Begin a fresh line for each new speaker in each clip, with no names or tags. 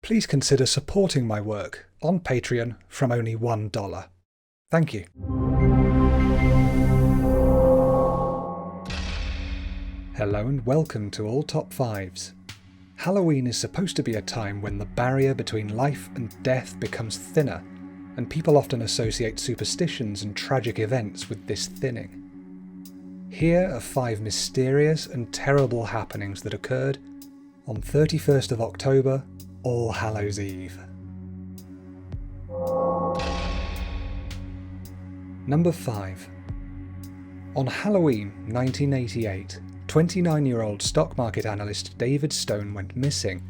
please consider supporting my work on Patreon from only $1. Thank you. Hello and welcome to all Top 5s. Halloween is supposed to be a time when the barrier between life and death becomes thinner, and people often associate superstitions and tragic events with this thinning. Here are 5 mysterious and terrible happenings that occurred on 31st of October, All Hallows Eve. Number 5. On Halloween 1988, 29-year-old stock market analyst David Stone went missing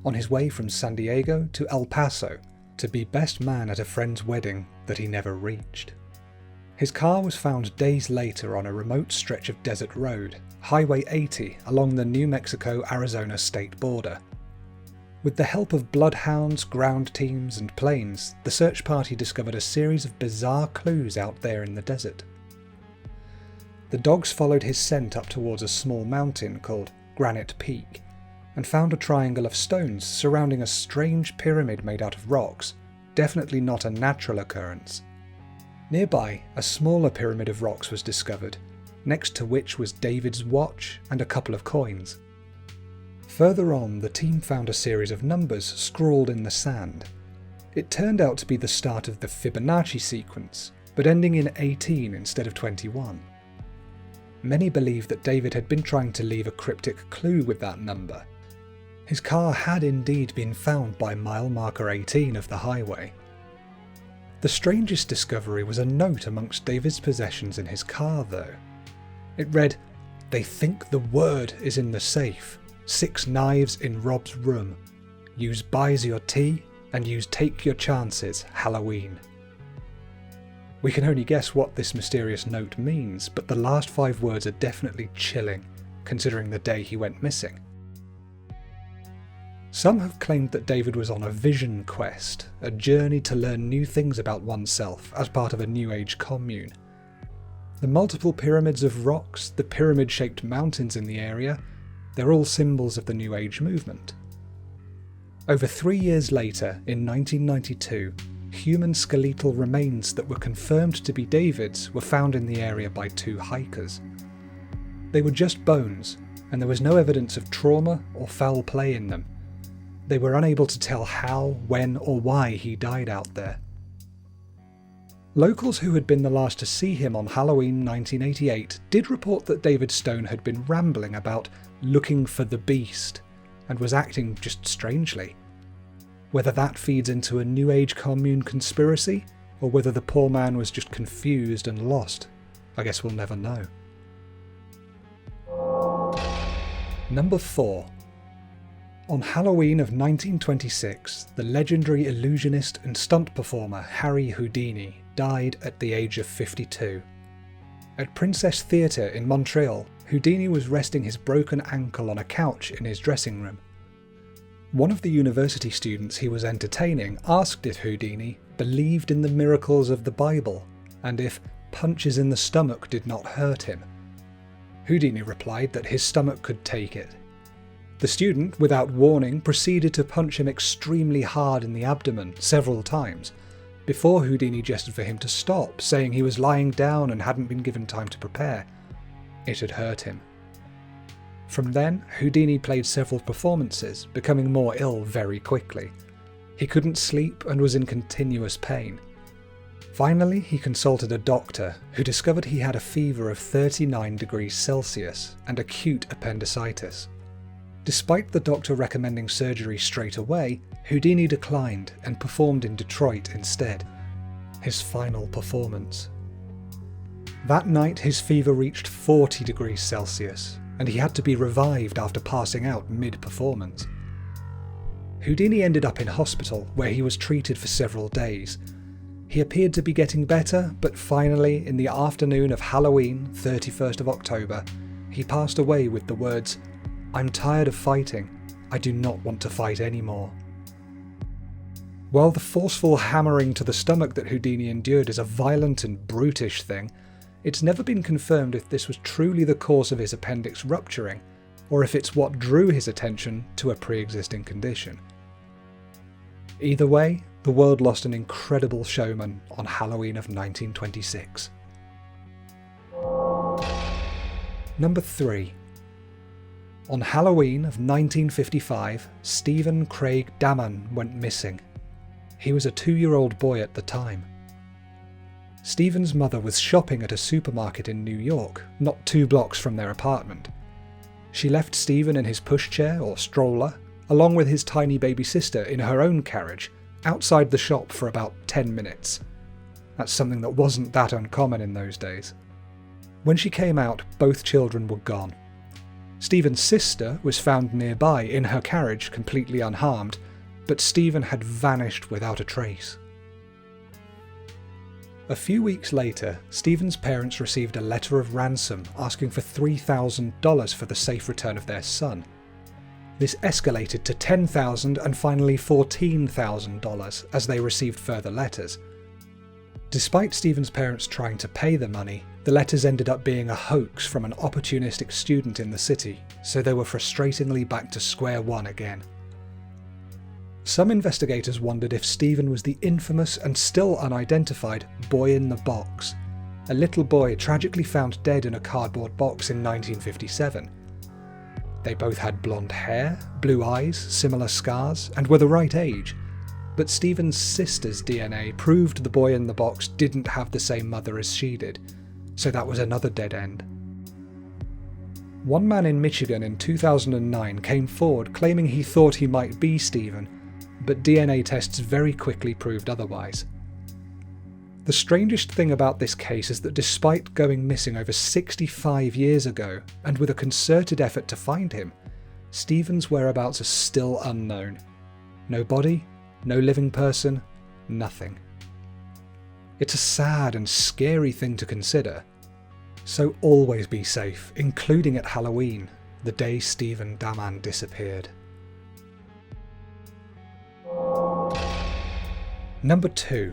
on his way from San Diego to El Paso to be best man at a friend's wedding that he never reached. His car was found days later on a remote stretch of desert road, Highway 80, along the New Mexico-Arizona state border. With the help of bloodhounds, ground teams and planes, the search party discovered a series of bizarre clues out there in the desert. The dogs followed his scent up towards a small mountain called Granite Peak, and found a triangle of stones surrounding a strange pyramid made out of rocks, definitely not a natural occurrence. Nearby, a smaller pyramid of rocks was discovered, next to which was David's watch and a couple of coins. Further on, the team found a series of numbers scrawled in the sand. It turned out to be the start of the Fibonacci sequence, but ending in 18 instead of 21. Many believe that David had been trying to leave a cryptic clue with that number. His car had indeed been found by mile marker 18 of the highway. The strangest discovery was a note amongst David's possessions in his car though. It read, "They think the word is in the safe. 6 knives in Rob's room. Use buys your tea and use take your chances Halloween." We can only guess what this mysterious note means, but the last 5 words are definitely chilling, considering the day he went missing. Some have claimed that David was on a vision quest, a journey to learn new things about oneself as part of a New Age commune. The multiple pyramids of rocks, the pyramid-shaped mountains in the area, they're all symbols of the New Age movement. Over 3 years later, in 1992, human skeletal remains that were confirmed to be David's were found in the area by 2 hikers. They were just bones, and there was no evidence of trauma or foul play in them. They were unable to tell how, when, or why he died out there. Locals who had been the last to see him on Halloween 1988 did report that David Stone had been rambling about looking for the beast, and was acting just strangely. Whether that feeds into a New Age commune conspiracy, or whether the poor man was just confused and lost, I guess we'll never know. Number 4. On Halloween of 1926, the legendary illusionist and stunt performer Harry Houdini died at the age of 52. At Princess Theatre in Montreal, Houdini was resting his broken ankle on a couch in his dressing room. One of the university students he was entertaining asked if Houdini believed in the miracles of the Bible, and if punches in the stomach did not hurt him. Houdini replied that his stomach could take it. The student, without warning, proceeded to punch him extremely hard in the abdomen several times, before Houdini gestured for him to stop, saying he was lying down and hadn't been given time to prepare. It had hurt him. From then, Houdini played several performances, becoming more ill very quickly. He couldn't sleep and was in continuous pain. Finally, he consulted a doctor, who discovered he had a fever of 39 degrees Celsius and acute appendicitis. Despite the doctor recommending surgery straight away, Houdini declined and performed in Detroit instead. His final performance. That night his fever reached 40 degrees Celsius, and he had to be revived after passing out mid-performance. Houdini ended up in hospital, where he was treated for several days. He appeared to be getting better, but finally, in the afternoon of Halloween, 31st of October, he passed away with the words, "I'm tired of fighting. I do not want to fight anymore." While the forceful hammering to the stomach that Houdini endured is a violent and brutish thing, it's never been confirmed if this was truly the cause of his appendix rupturing, or if it's what drew his attention to a pre-existing condition. Either way, the world lost an incredible showman on Halloween of 1926. Number 3. On Halloween of 1955, Stephen Craig Daman went missing. He was a 2-year-old boy at the time. Stephen's mother was shopping at a supermarket in New York, not 2 blocks from their apartment. She left Stephen in his pushchair or stroller, along with his tiny baby sister in her own carriage, outside the shop for about 10 minutes. That's something that wasn't that uncommon in those days. When she came out, both children were gone. Stephen's sister was found nearby in her carriage, completely unharmed, but Stephen had vanished without a trace. A few weeks later, Stephen's parents received a letter of ransom asking for $3,000 for the safe return of their son. This escalated to $10,000 and finally $14,000 as they received further letters. Despite Stephen's parents trying to pay the money, the letters ended up being a hoax from an opportunistic student in the city, so they were frustratingly back to square one again. Some investigators wondered if Stephen was the infamous and still unidentified boy in the box, a little boy tragically found dead in a cardboard box in 1957. They both had blonde hair, blue eyes, similar scars, and were the right age, but Stephen's sister's DNA proved the boy in the box didn't have the same mother as she did, so that was another dead end. One man in Michigan in 2009 came forward claiming he thought he might be Stephen, but DNA tests very quickly proved otherwise. The strangest thing about this case is that despite going missing over 65 years ago, and with a concerted effort to find him, Stephen's whereabouts are still unknown. No body, no living person, nothing. It's a sad and scary thing to consider. So always be safe, including at Halloween, the day Stephen Daman disappeared. Number 2.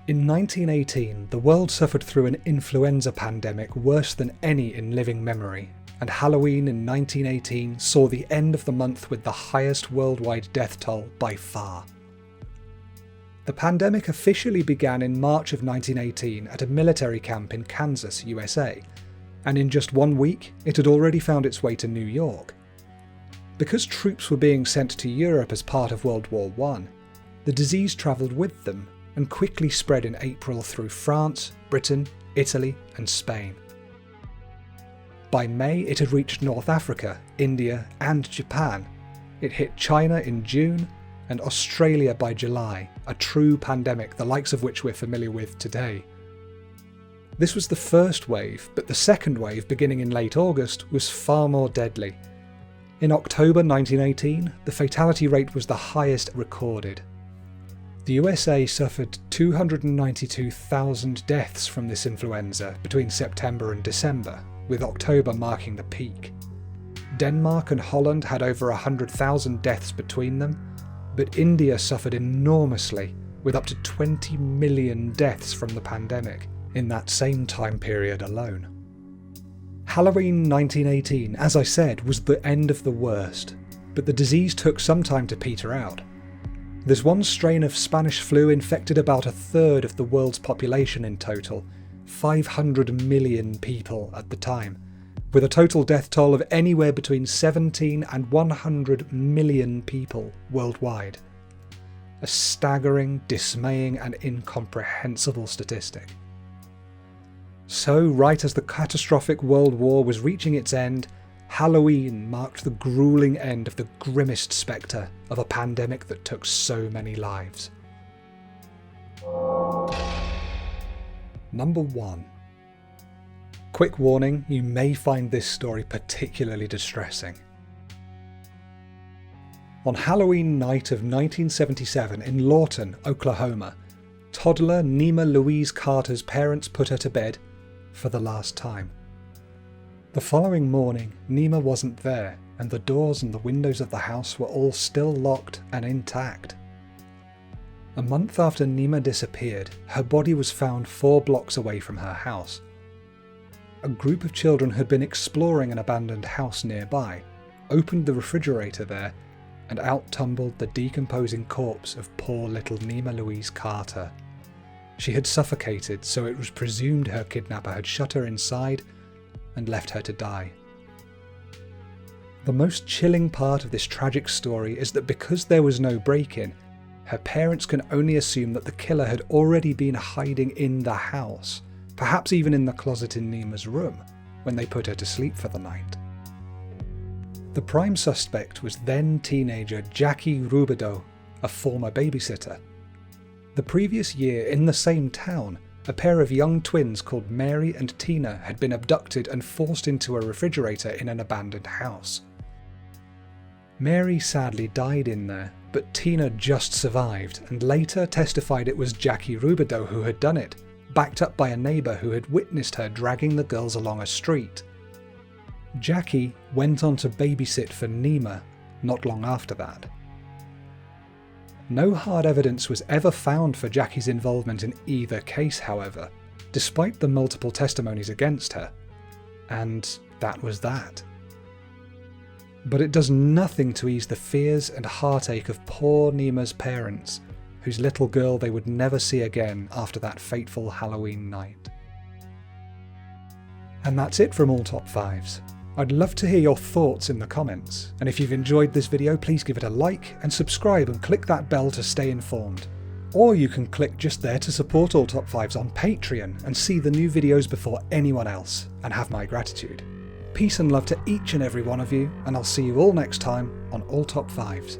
In 1918, the world suffered through an influenza pandemic worse than any in living memory, and Halloween in 1918 saw the end of the month with the highest worldwide death toll by far. The pandemic officially began in March of 1918 at a military camp in Kansas, USA, and in just 1 week it had already found its way to New York. Because troops were being sent to Europe as part of World War I, the disease travelled with them and quickly spread in April through France, Britain, Italy and Spain. By May it had reached North Africa, India and Japan. It hit China in June and Australia by July, a true pandemic the likes of which we're familiar with today. This was the first wave, but the second wave, beginning in late August, was far more deadly. In October 1918, the fatality rate was the highest recorded. The USA suffered 292,000 deaths from this influenza between September and December, with October marking the peak. Denmark and Holland had over 100,000 deaths between them, but India suffered enormously, with up to 20 million deaths from the pandemic in that same time period alone. Halloween 1918, as I said, was the end of the worst, but the disease took some time to peter out. This one strain of Spanish flu infected about 1/3 of the world's population in total, 500 million people at the time, with a total death toll of anywhere between 17 and 100 million people worldwide. A staggering, dismaying and incomprehensible statistic. So, right as the catastrophic World War was reaching its end, Halloween marked the grueling end of the grimmest spectre of a pandemic that took so many lives. Number 1. Quick warning, you may find this story particularly distressing. On Halloween night of 1977 in Lawton, Oklahoma, toddler Nema Louise Carter's parents put her to bed for the last time. The following morning, Nema wasn't there, and the doors and the windows of the house were all still locked and intact. A month after Nema disappeared, her body was found 4 blocks away from her house. A group of children had been exploring an abandoned house nearby, opened the refrigerator there, and out tumbled the decomposing corpse of poor little Nima Louise Carter. She had suffocated, so it was presumed her kidnapper had shut her inside and left her to die. The most chilling part of this tragic story is that because there was no break-in, her parents can only assume that the killer had already been hiding in the house, perhaps even in the closet in Nima's room, when they put her to sleep for the night. The prime suspect was then teenager Jackie Rubidoux, a former babysitter. The previous year, in the same town, a pair of young twins called Mary and Tina had been abducted and forced into a refrigerator in an abandoned house. Mary sadly died in there, but Tina just survived and later testified it was Jackie Rubidoux who had done it, backed up by a neighbour who had witnessed her dragging the girls along a street. Jackie went on to babysit for Nima not long after that. No hard evidence was ever found for Jackie's involvement in either case, however, despite the multiple testimonies against her. And that was that. But it does nothing to ease the fears and heartache of poor Nima's parents, whose little girl they would never see again after that fateful Halloween night. And that's it from All Top 5s. I'd love to hear your thoughts in the comments, and if you've enjoyed this video please give it a like and subscribe and click that bell to stay informed. Or you can click just there to support All Top 5s on Patreon and see the new videos before anyone else, and have my gratitude. Peace and love to each and every one of you, and I'll see you all next time on All Top 5s.